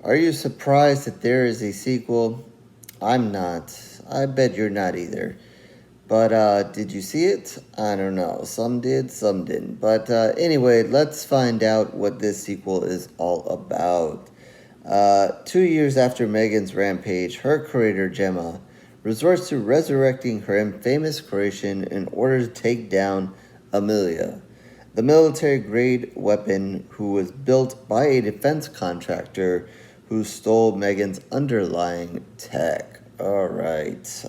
Are you surprised that there is a sequel? I'm not. I bet you're not either. But did you see it? I don't know. Some did, some didn't. But anyway, let's find out what this sequel is all about. 2 years after M3GAN's rampage, her creator Gemma resorts to resurrecting her infamous creation in order to take down Amelia, the military-grade weapon who was built by a defense contractor who stole M3GAN's underlying tech. Alright,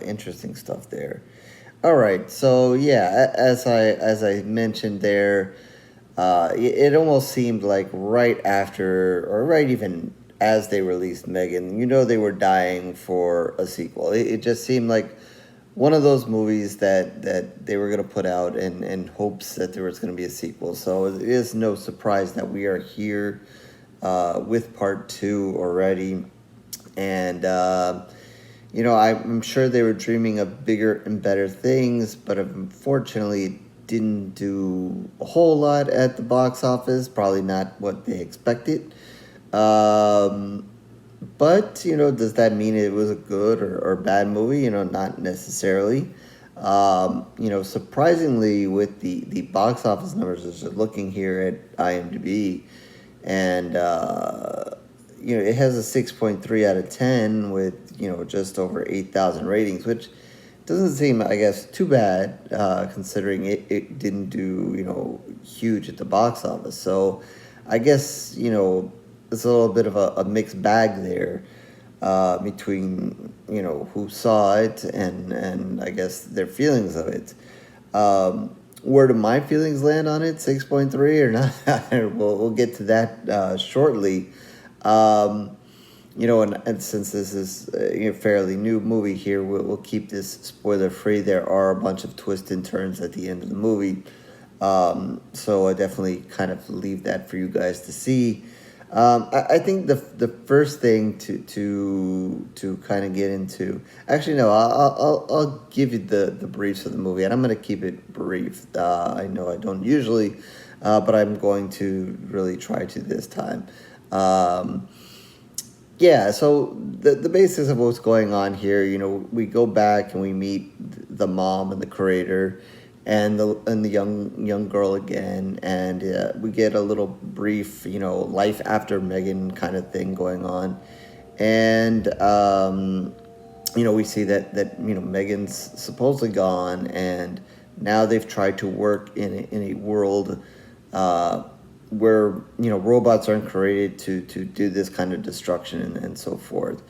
interesting stuff there. Alright, so yeah, as I mentioned there, it almost seemed like right after, or right even as they released M3GAN, they were dying for a sequel. It just seemed like one of those movies that they were going to put out in hopes that there was going to be a sequel. So it is no surprise that we are here with part 2 already. And, I'm sure they were dreaming of bigger and better things, but unfortunately didn't do a whole lot at the box office. Probably not what they expected. But, does that mean it was a good or bad movie? Not necessarily. Surprisingly, with the box office numbers, just looking here at IMDb, and, it has a 6.3 out of 10 with, just over 8,000 ratings, which doesn't seem, I guess, too bad, considering it didn't do, huge at the box office. So I guess, it's a little bit of a mixed bag there between, who saw it and I guess their feelings of it. Where do my feelings land on it? 6.3 or not? we'll get to that shortly. And since this is a fairly new movie here, we'll keep this spoiler free. There are a bunch of twists and turns at the end of the movie. So I definitely kind of leave that for you guys to see. I think the first thing to kind of get into, actually no, I'll give you the briefs of the movie, and I'm going to keep it brief. I know I don't usually, but I'm going to really try to this time. So the basis of what's going on here, we go back and we meet the mom and the creator, and the young girl again, and we get a little brief, life after M3GAN kind of thing going on, and we see that M3GAN's supposedly gone, and now they've tried to work in a world where robots aren't created to do this kind of destruction and so forth.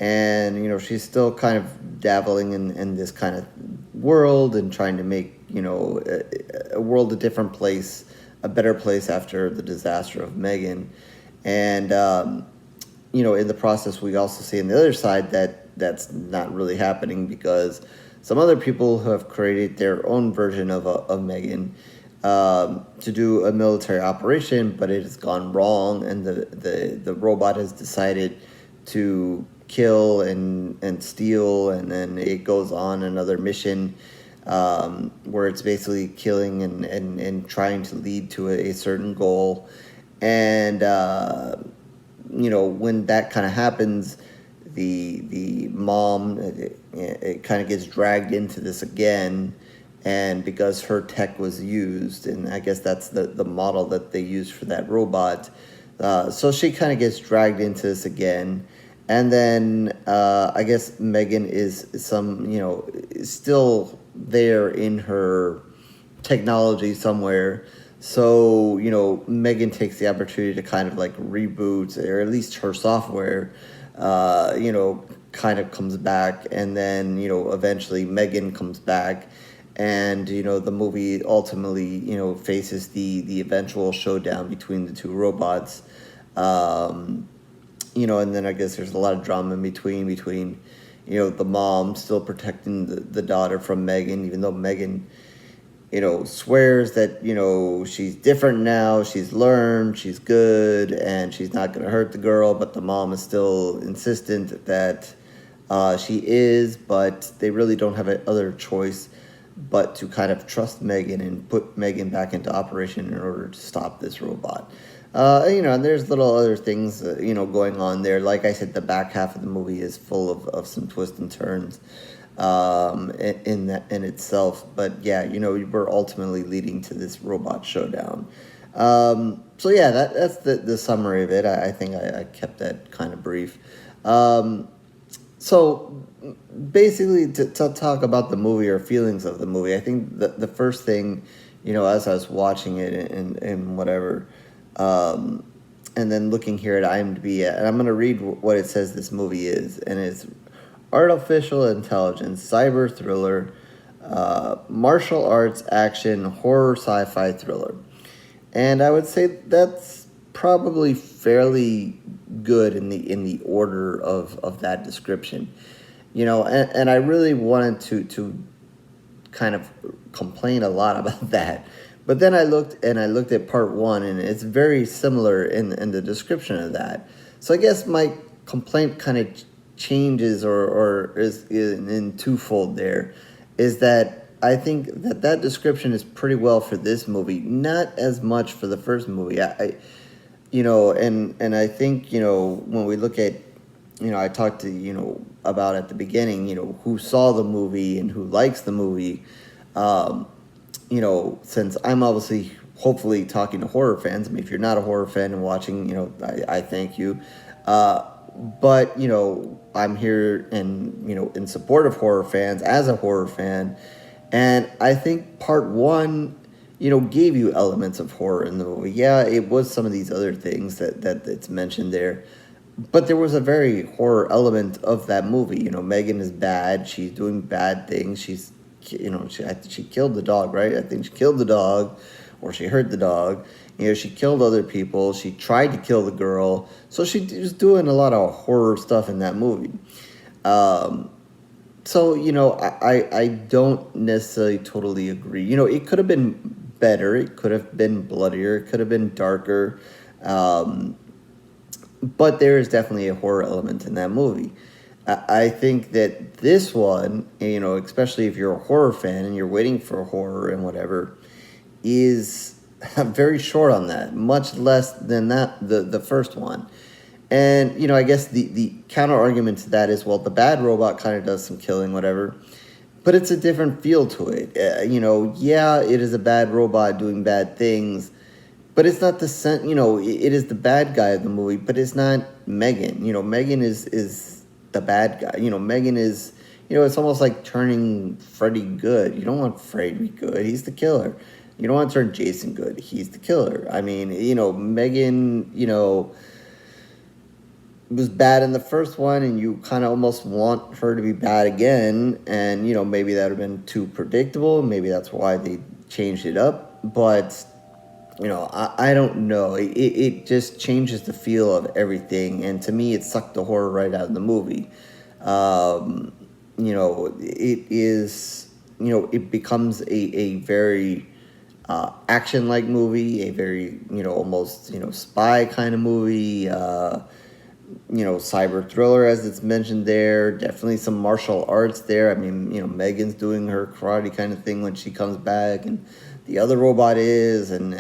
And she's still kind of dabbling in this kind of world and trying to make a world a different place, a better place after the disaster of M3GAN. And in the process, we also see on the other side that's not really happening, because some other people who have created their own version of M3GAN to do a military operation, but it has gone wrong, and the robot has decided to kill and steal, and then it goes on another mission where it's basically killing and trying to lead to a certain goal. And when that kind of happens, the mom it kind of gets dragged into this again, and because her tech was used, and I guess that's the model that they used for that robot, so she kind of gets dragged into this again. And then I guess M3GAN is still there in her technology somewhere. So, M3GAN takes the opportunity to kind of like reboot, or at least her software, kind of comes back. And then, eventually M3GAN comes back. And, the movie ultimately, faces the eventual showdown between the two robots. And then I guess there's a lot of drama in between, the mom still protecting the daughter from M3GAN, even though M3GAN, swears that, she's different now, she's learned, she's good, and she's not going to hurt the girl, but the mom is still insistent that she is, but they really don't have other choice but to kind of trust M3GAN and put M3GAN back into operation in order to stop this robot. And there's little other things, going on there. Like I said, the back half of the movie is full of some twists and turns in that in itself. But yeah, we're ultimately leading to this robot showdown. So yeah, that's the summary of it. I think I kept that kind of brief. So basically, to talk about the movie or feelings of the movie, I think the first thing, as I was watching it and whatever, and then looking here at IMDb, and I'm going to read what it says this movie is, and it's artificial intelligence, cyber thriller, martial arts, action, horror, sci-fi thriller. And I would say that's probably fairly good in the order of that description. And I really wanted to kind of complain a lot about that. But then I looked at part one, and it's very similar in the description of that. So I guess my complaint kind of changes or is in twofold there, is that I think that description is pretty well for this movie, not as much for the first movie. And I think, when we look at, I talked to, about at the beginning, who saw the movie and who likes the movie, since I'm obviously, hopefully talking to horror fans. I mean, if you're not a horror fan and watching, I thank you. But, I'm here and, in support of horror fans as a horror fan. And I think part one, gave you elements of horror in the movie. Yeah, it was some of these other things that's mentioned there. But there was a very horror element of that movie. M3GAN is bad. She's doing bad things. She's, she killed the dog, right? I think she killed the dog, or she hurt the dog. She killed other people. She tried to kill the girl. So she was doing a lot of horror stuff in that movie. So, I don't necessarily totally agree. It could have been better. It could have been bloodier. It could have been darker. But there is definitely a horror element in that movie. I think that this one, especially if you're a horror fan and you're waiting for horror and whatever, is very short on that. Much less than the first one. And, I guess the counter argument to that is, well, the bad robot kind of does some killing, whatever. But it's a different feel to it. Yeah, it is a bad robot doing bad things. But it's not it is the bad guy of the movie, but it's not M3GAN. M3GAN is the bad guy. M3GAN is, it's almost like turning Freddy good. You don't want Freddy to be good. He's the killer. You don't want to turn Jason good. He's the killer. I mean, M3GAN, was bad in the first one, and you kind of almost want her to be bad again. And, maybe that would have been too predictable. Maybe that's why they changed it up. But I don't know. It just changes the feel of everything. And to me, it sucked the horror right out of the movie. It is, it becomes a very action-like movie, a very, almost, spy kind of movie, cyber thriller, as it's mentioned there. Definitely some martial arts there. I mean, M3GAN's doing her karate kind of thing when she comes back, and the other robot is, and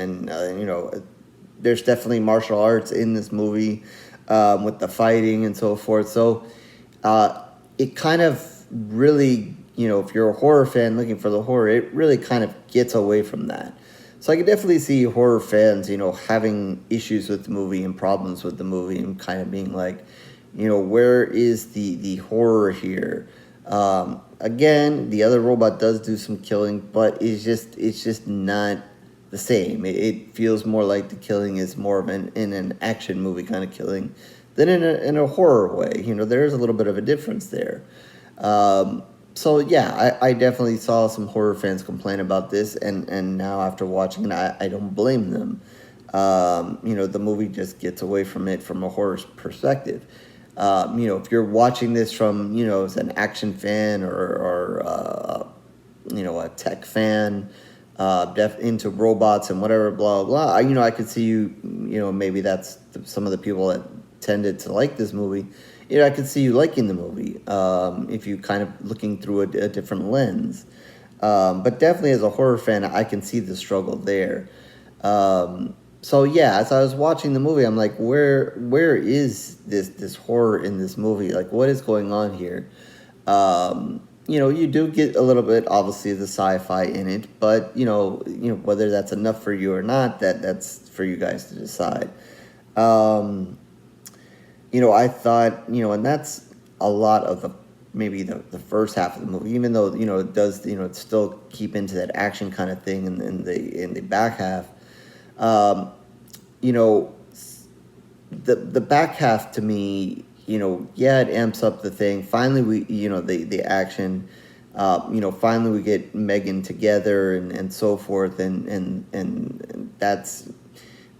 there's definitely martial arts in this movie with the fighting and so forth. So it kind of really, if you're a horror fan looking for the horror, it really kind of gets away from that. So I could definitely see horror fans, having issues with the movie and problems with the movie and kind of being like, where is the horror here? Again, the other robot does do some killing, but it's just not the same. It feels more like the killing is more of in an action movie kind of killing than in a horror way. There is a little bit of a difference there. So yeah, I definitely saw some horror fans complain about this, and now after watching it, I don't blame them. The movie just gets away from it from a horror perspective. If you're watching this from, as an action fan or a tech fan, into robots and whatever, blah, blah, I could see you, maybe that's some of the people that tended to like this movie. I could see you liking the movie if you kind of looking through a different lens. But definitely as a horror fan, I can see the struggle there. So yeah, as I was watching the movie, I'm like, where is this horror in this movie? Like, what is going on here? You do get a little bit, obviously, of the sci-fi in it, but whether that's enough for you or not, that's for you guys to decide. Um, I thought, and that's a lot of maybe the first half of the movie, even though it does it still keep into that action kind of thing in the back half. Um, you know, the back half to me, yeah, it amps up the thing. Finally, the action. Finally we get M3GAN together and so forth, and that's.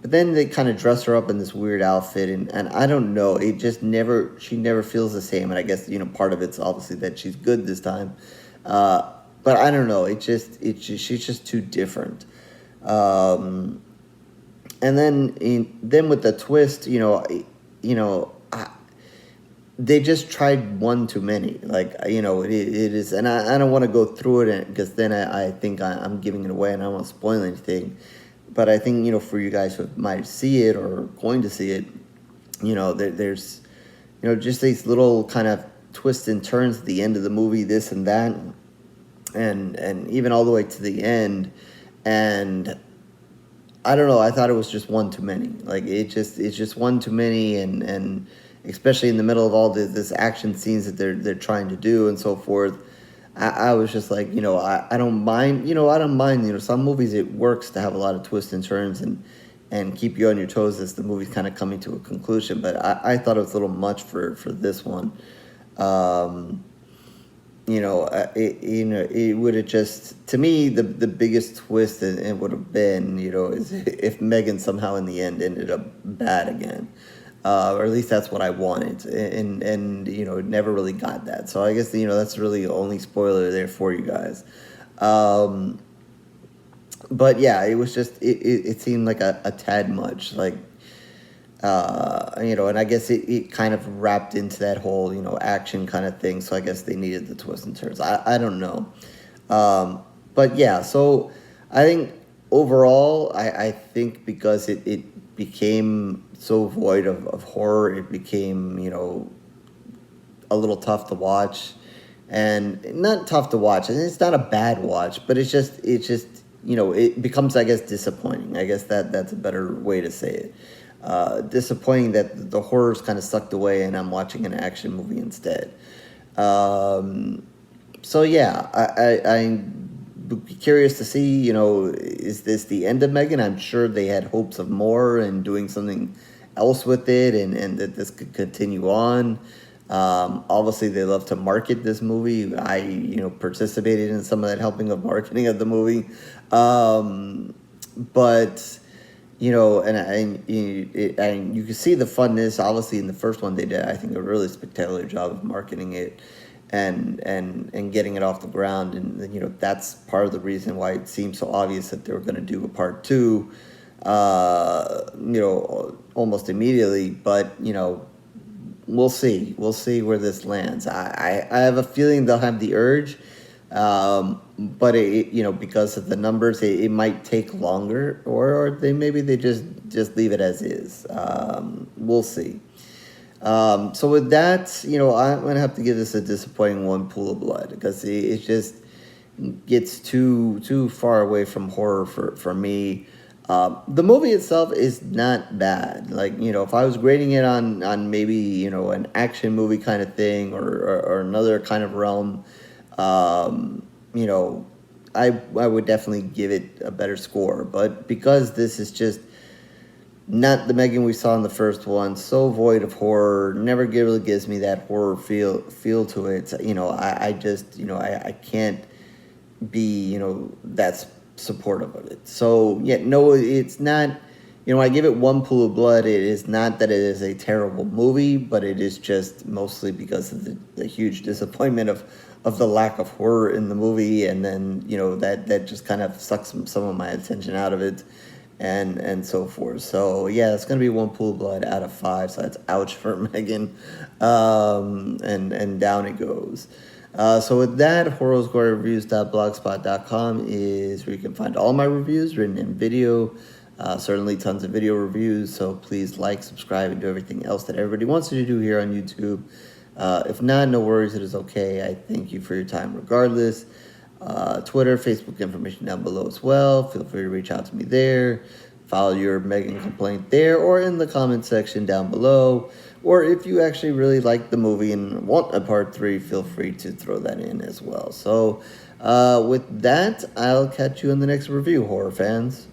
But then they kind of dress her up in this weird outfit, and I don't know. It just she never feels the same. And I guess part of it's obviously that she's good this time, but I don't know. She's just too different. And then with the twist, they just tried one too many. Like, it is, and I don't want to go through it because then I think I'm giving it away and I don't want to spoil anything. But I think, for you guys who might see it or going to see it, there's, just these little kind of twists and turns at the end of the movie, this and that, and even all the way to the end. And I don't know, I thought it was just one too many. Like, it's just one too many, and especially in the middle of all this action scenes that they're trying to do and so forth. I was just like, I don't mind, some movies it works to have a lot of twists and turns and keep you on your toes as the movie's kind of coming to a conclusion. But I thought it was a little much for this one. It would have just, to me, the biggest twist it would have been, is if M3GAN somehow in the end ended up bad again. Or at least that's what I wanted, and it never really got that. So I guess that's really the only spoiler there for you guys. But yeah, it was just it seemed like a tad much, like and I guess it kind of wrapped into that whole action kind of thing. So I guess they needed the twists and turns. I don't know, but yeah. So I think overall, I think because it became so void of horror, it became a little tough to watch, and not tough to watch, and it's not a bad watch, but it's just it becomes, I guess, disappointing. I guess that's a better way to say it. Disappointing that the horror's kind of sucked away and I'm watching an action movie instead. So yeah, I'm curious to see, is this the end of M3GAN? I'm sure they had hopes of more and doing something else with it, and that this could continue on. Obviously, they love to market this movie. I, participated in some of that helping of marketing of the movie. But, and you can see the funness. Obviously, in the first one, they did, I think, a really spectacular job of marketing it and getting it off the ground. And, that's part of the reason why it seemed so obvious that they were going to do a part two, almost immediately. But, we'll see. We'll see where this lands. I have a feeling they'll have the urge, but because of the numbers, it might take longer, or they just leave it as is. We'll see. So with that, I'm gonna have to give this a disappointing one, Pool of Blood, because it just gets too far away from horror for me. The movie itself is not bad. Like, if I was grading it on maybe, an action movie kind of thing or another kind of realm, I would definitely give it a better score. But because this is just not the M3GAN we saw in the first one, so void of horror, never really gives me that horror feel to it. I can't be, that's supportive of it. So yeah, no, it's not, I give it one Pool of Blood. It is not that it is a terrible movie, but it is just mostly because of the huge disappointment of the lack of horror in the movie, and then that just kind of sucks some of my attention out of it, and so forth. So yeah, it's gonna be one Pool of Blood out of 5. So that's ouch for M3GAN, and down it goes. So with that, horrorsgorereviews.blogspot.com is where you can find all my reviews, written in video, Certainly tons of video reviews, so please like, subscribe, and do everything else that everybody wants you to do here on YouTube. If not, no worries, it is okay. I thank you for your time regardless. Twitter, Facebook information down below as well. Feel free to reach out to me there. File your M3GAN complaint there or in the comment section down below. Or if you actually really like the movie and want a part 3, feel free to throw that in as well. So with that, I'll catch you in the next review, horror fans.